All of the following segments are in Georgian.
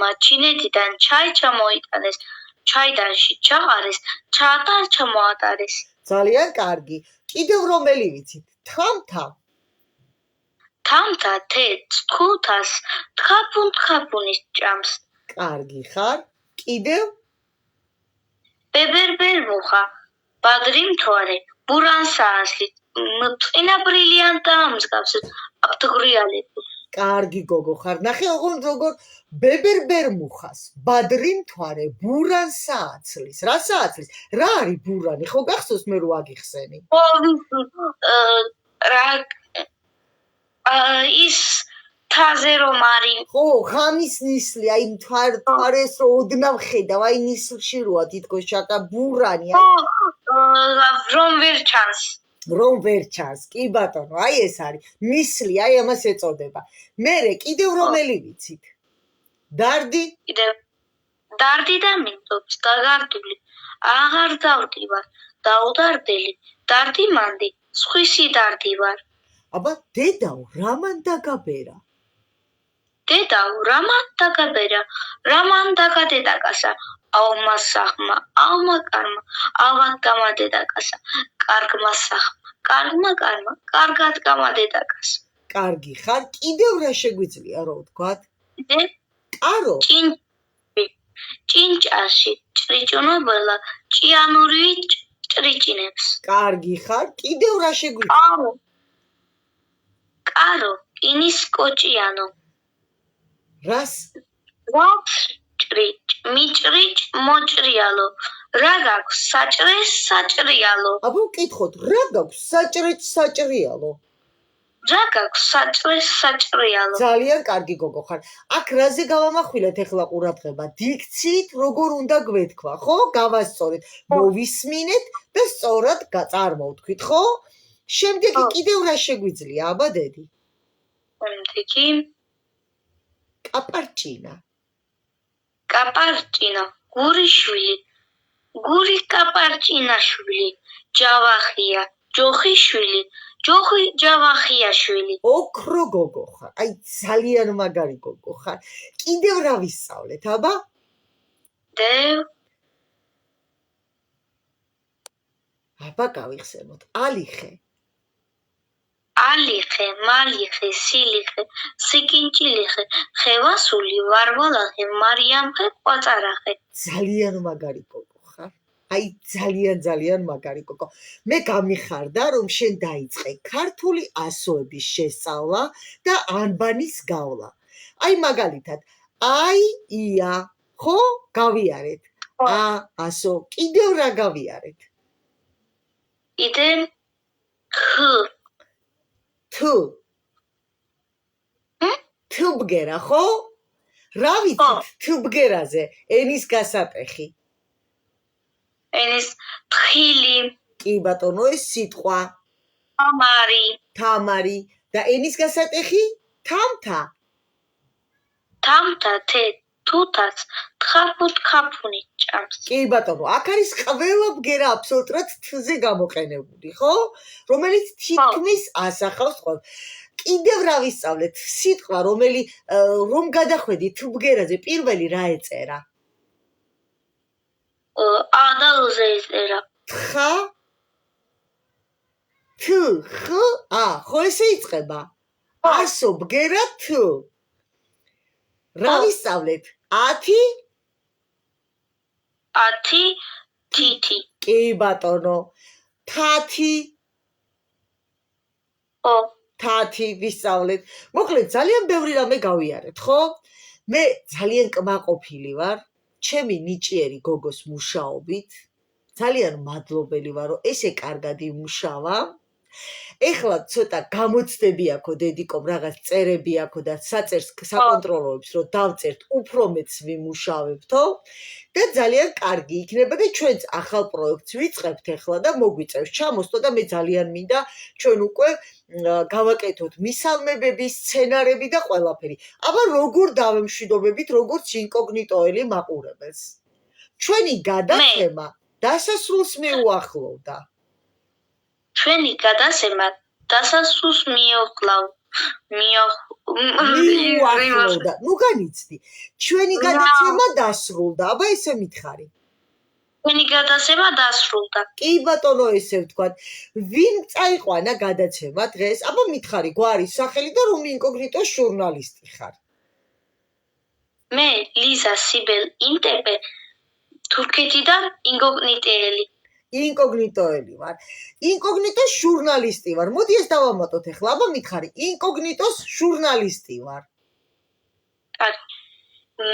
მამამ ჩინეთიდან ჩაი ჩამოიტანეს, ჩაიდანში ჩაყარეს, ჩამოატარეს. ძალიან კარგი. კიდევ რომელი ვიცით? თამთა. თამთა თეთრ თუთას თხაფუნ-თხაფუნის ჭამს. კარგი ხარ. კიდევ? ბებერბერ-მუხა, ბადრი მთვარე, ბურან-საასლი, მწყინა ბრილიანტაა მსგავსად აფთგვრიალებული. კარგი გოგო ხარ. ნახე ოღონდ როგორ ბებერბერ-მუხას, ბადრი მთვარე, ბურან სააცლის. რა სააცლის? რა არის ბურანი? ხო გახსოვს მე რო აგიხსენი? ის თაზე რომ არის. ხო, ღამის ნისლი, აი მთვარეს რო ოდნავ ხედავ, აი ნისლში როა თითქოს ჩაკა ბურანი. რომ ვერ ჩანს. რომ ვერ ჩანს, კი ბატონო, აი ეს არის ნისლი, აი ამას ეწოდება. მერე კიდევ რომელი ვიცით? დარდი? კიდევ დარდი და მინდობს დაგარდული, აღარ დავდივარ, დაუდარდელი, დარდი მანდი, სხვისი დარდი ვარ. აბა, დედაო, რამან დაგაბერა? დედაო, რამან დაგაბერა, რამან დაგადედაკასა, ალმა სახმა, ალმა კარმა, ალბათ გამადედაკასა, კარგმა სახმა, კარგმა კარმა, კარგად გამადედაკასა. კარგი ხარ, კიდევ რა შეგვიძლია რო ვთქვათ? კარო? ჭინჭაში ჭრიჭუნობელა, ჭიანური ჭრიჭინებს. კარგი ხარ, კიდევ რა შეგვიძლია? კარო, კინის კოჭიანო. რას? ჭრიჭ, მიჭრიჭ, მოჭრიალო. რა გაქვს საჭრეს საჭრიალო. აბა ვკითხოთ, რა გაქვს საჭრეჭ საჭრიალო? რა გაქვს საჭრეს საჭრიალო. ძალიან კარგი გოგო ხარ. აქ რაზე გავამახვილეთ ახლა ყურადღება? დიქციით როგორ უნდა გვეთქვა, ხო? გავასწორეთ, მოვისმინეთ და სწორად წარმოვთქვით, ხო? შემდეგი კიდევ რა შეგვიძლია, აბა დედი? შემდეგი კაპარჭინა. კაპარჭინა, გურიშვილი, გური კაპარჭინაშვილი, ჯავახია, ჯოხიშვილი, ჯოხი ჯავახიაშვილი. ოქრო გოგო ხარ, აი ძალიან მაგარი გოგო ხარ. კიდევ რა ვისწავლეთ, აბა? აბა გავიხსენოთ, ალიხე. ალიხე, მალიხე, სილიხე, სიკინჭილიხე, ხევასული, ვარვალახე, მარიამხე, ყვაწარახე. ძალიან მაგარი გოგო ხარ. აი ძალიან მაგარი გოგო. მე გამიხარდა რომ შენ დაიწყე ქართული ასოების შესწავლა და ანბანის გავლა. აი მაგალითად, აი ია, ხო? გავიარეთ. ასო, კიდევ რა გავიარეთ? კიდევ თუ ბგერა, ხო? რა ვიცით თუ ბგერაზე? ენის გასატეხი. ენის თხილი. კი ბატონო, ეს სიტყვა. თამარი. და ენის გასატეხი? თამთა. თამთა თუთას თხაფუნ-თხაფუნი ჭამს. კი ბატონო, აქ არის ყველა ბგერა აბსოლუტურად თზე გამოყენებული, ხო? რომელიც თითქმის ასახავს ყველას. კიდევ რა ვისწავლეთ? სიტყვა, რომ გადახვედი თუ ბგერაზე, პირველი რა ეწერა? ა და ლ-ზე ეწერა. თხა? თუ, ხ, ა, ხო ესე იწყება? ასო ბგერა თუ. რა ვისწავლეთ? 10? 10 თითი. კი ბატონო. თათი? თათი ვისწავლეთ. მოკლედ ძალიან ბევრი რამე გავიარეთ, ხო? მე ძალიან კმაყოფილი ვარ ჩემი ნიჭიერი გოგოს მუშაობით. ძალიან მადლობელი ვარ, რომ ესე კარგად იმუშავა. ეხლა ცოტა გამოცდები აქო დედიკომ, რაღაც წერები აქო და საწერს საკონტროლოებს, რომ დავწერთ, უფრო მეც ვიმუშავებთო და ძალიან კარგი იქნება და ჩვენც ახალ პროექტს ვიწყებთ ეხლა და მოგვიწევს ჩამოსტო და მე ძალიან მინდა ჩვენ უკვე გავაკეთოთ მისალმებები, სცენარები და ყველაფერი. აბა როგორ დავემშვიდობებით, როგორც ინკოგნიტოელი მაყურებელს. ჩვენი გადაცემა დასასრულს მიუახლოვდა. ჩვენი გადაცემა დასასრულს მიუახლოვდა. მიუახლოვდა. ნუ განიცდი. ჩვენი გადაცემა დასრულდა. აბა ესე მითხარი. ჩვენი გადაცემა დასრულდა. კი ბატონო, ესე ვთქვათ. ვინ წაიყვანა გადაცემა დღეს? აბა მითხარი, გვარის სახელი და რომ ინკოგნიტოს ჟურნალისტი ხარ. მე ლიზა სიბელ ინტეპე თურქეთიდან ინკოგნიტელი. ინკოგნიტოელი ვარ. ინკოგნიტოს ჟურნალისტი ვარ. მოდი ეს დავამატოთ ახლა. აბა მითხარი, ინკოგნიტოს ჟურნალისტი ვარ.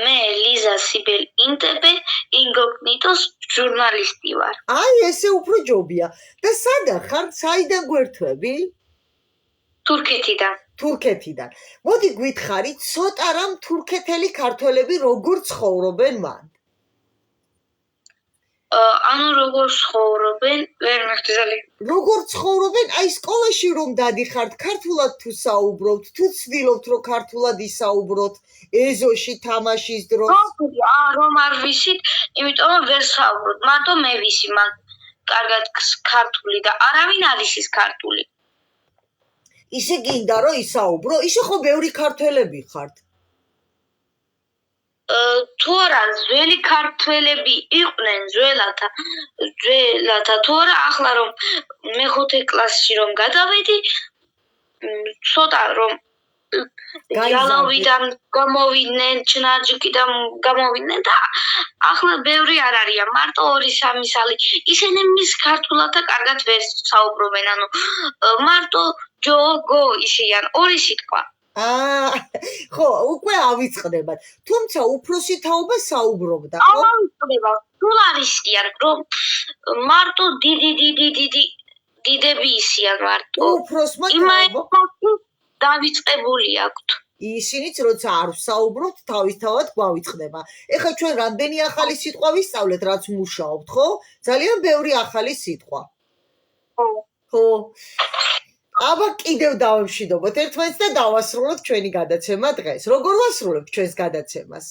მე ლიზა სიბელ ინტეპე ინკოგნიტოს ჟურნალისტი ვარ. აი, ესე უფრო ჯობია. და სადა ხარ? საიდან გვერდთვები? თურქეთიდან. თურქეთიდან. მოდი გვითხრი, ცოტა რამ თურქეთელი ქართველები როგორ ცხოვრობენ მან. ანუ როგორ ცხოვრობენ, ვერ მეხდი ძალიან. როგორ ცხოვრობენ? აი, სკოლაში რომ დადიხართ, ქართულად თუ საუბრობთ, თუ ცდილობთ რომ ქართულად ისაუბროთ, ეზოში თამაშის დროს. რომ არ ვისით, იმიტომ ვერ საუბრობ. მარტო მე ვისი, მაგ კარგად ქართული და არავინ არ იცის ქართული. ისე გინდა რომ ისაუბრო? ისე ხო ბევრი ქართველები ხართ. თუ არა ძველი ქართველები იყვნენ ძველათა თუ არა ახლა რომ მეხუთე კლასში რომ გადავედი ცოტა რომ яловიდან გამოვიდნენ ჩნაჯიკიდან გამოვიდნენ და ახლა ბევრი არ არიან მარტო 2-3 სალი ისინი მის ქართულათა კარგად ვერ საუბრობენ ანუ მარტო ჯოგო ისიან ორი სიტყვა ხო, უკვე ავიწყდებათ. თუმცა უფროსი თაობა საუბრობდა, ხო? ავიწყდება. სულ არისიან, რომ მარტო დიდები ისიან მარტო. უფროსმა თაობა დავიწყებული აქვთ. ისინიც როცა არ ვსაუბრობთ, თავისთავად გვავიწყდება. ეხლა ჩვენ რამდენი ახალი სიტყვა ვისწავლეთ, რაც მუშაობთ, ხო? ძალიან ბევრი ახალი სიტყვა. ხო. აბა კიდევ დავემშვიდობოთ ერთმანეთს და დავასრულოთ ჩვენი გადაცემა დღეს. როგორ ვასრულებთ ჩვენს გადაცემას?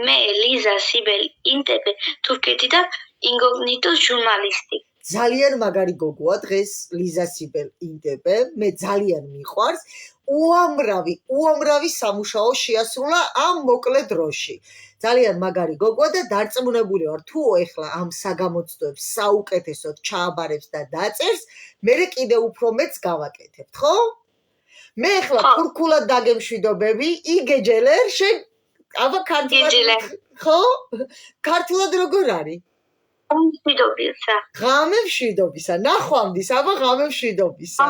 მე ლიზა სიბელ ინტეპე თურქეთიდან ინკოგნიტოს ჟურნალისტი. ძალიან მაგარი გოგოა დღეს ლიზა სიბელ ინტეპე. მე ძალიან მიყვარს. უამრავი სამუშაო შეასრულა ამ მოკლე დროში. ძალიან მაგარი გოგოა და დარწმუნებული ვარ, თუ ეხლა ამ საგამოცდოებს საუკეთესოდ ჩააბარებს და დაწერს, მერე კიდევ უფრო მეც გავაკეთებთ, ხო? მე ეხლა თურქულად დაგემშვიდობები, იგეჯელერ, შენ აბა ქართულად ხო? ქართულად როგორ არის? მშვიდობისა. ღამე მშვიდობისა. ნახვამდის, აბა ღამე მშვიდობისა.